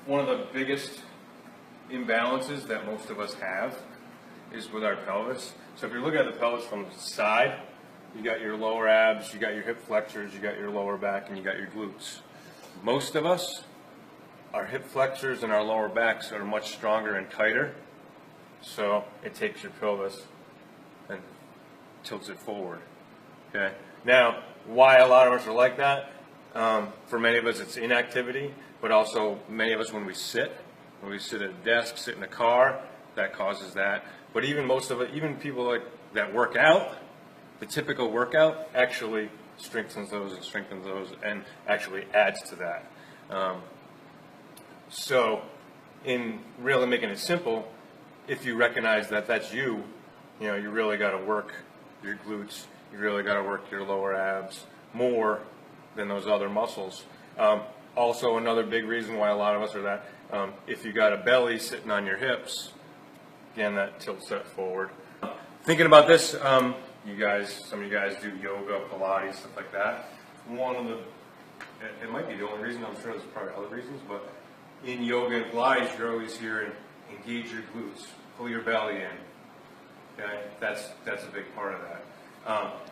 one of the biggest imbalances that most of us have is with our pelvis. So if you're looking at the pelvis from the side, you got your lower abs, you got your hip flexors, you got your lower back, and you got your glutes. Most of us, our hip flexors and our lower backs are much stronger and tighter, so it takes your pelvis and tilts it forward. Okay. Now, why a lot of us are like that? For many of us, it's inactivity, but also many of us when we sit at a desk, sit in a car, that causes that. But even most of it, even people like that work out, the typical workout actually strengthens those and actually adds to that. So, in really making it simple, if you recognize that that's you, you know, you really got to work your glutes, you really got to work your lower abs more than those other muscles. Also, another big reason why a lot of us are that, if you got a belly sitting on your hips, again, that tilts that forward. Thinking about this, some of you guys do yoga, Pilates, stuff like that. It might be the only reason, I'm sure there's probably other reasons, but in yoga and Pilates, you're always hearing, engage your glutes, pull your belly in. Okay, that's a big part of that.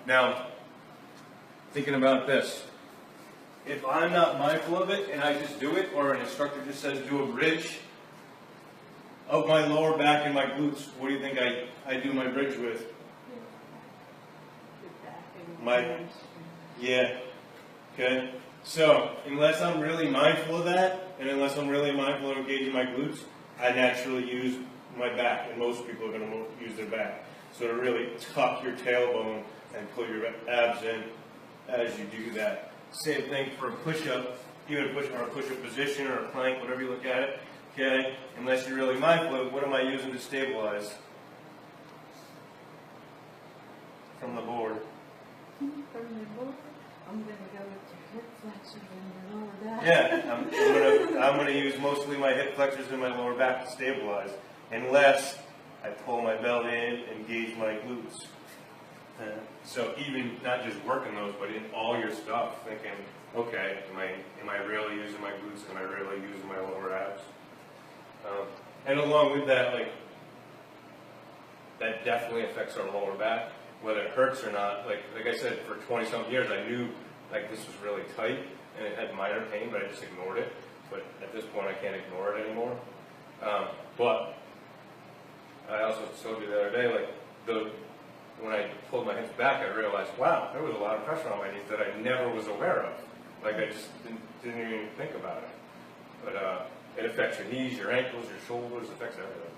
Now, thinking about this, if I'm not mindful of it and I just do it, or an instructor just says do a bridge of my lower back and my glutes, what do you think I do my bridge with? Yeah. Okay. So unless I'm really mindful of that, and unless I'm really mindful of engaging my glutes, I naturally use my back, and most people are going to use their back. So to really tuck your tailbone and pull your abs in as you do that. Same thing for a push-up, even a push-up position or a plank, whatever you look at it. Okay, unless you're really mindful of what am I using to stabilize from the board. From the board, I'm going to go with your hip flexors and your lower back. Yeah, I'm gonna use mostly my hip flexors and my lower back to stabilize, unless I pull my belly in and engage my glutes. So even not just working those, but in all your stuff, thinking, okay, am I really using my glutes? Am I really using my lower abs? And along with that, that definitely affects our lower back, whether it hurts or not. Like I said, for 20-something years, I knew this was really tight and it had minor pain, but I just ignored it. But at this point, I can't ignore it anymore. But I also told you the other day, when I pulled my hips back, I realized, wow, there was a lot of pressure on my knees that I never was aware of. I just didn't even think about it. But it affects your knees, your ankles, your shoulders, it affects everything.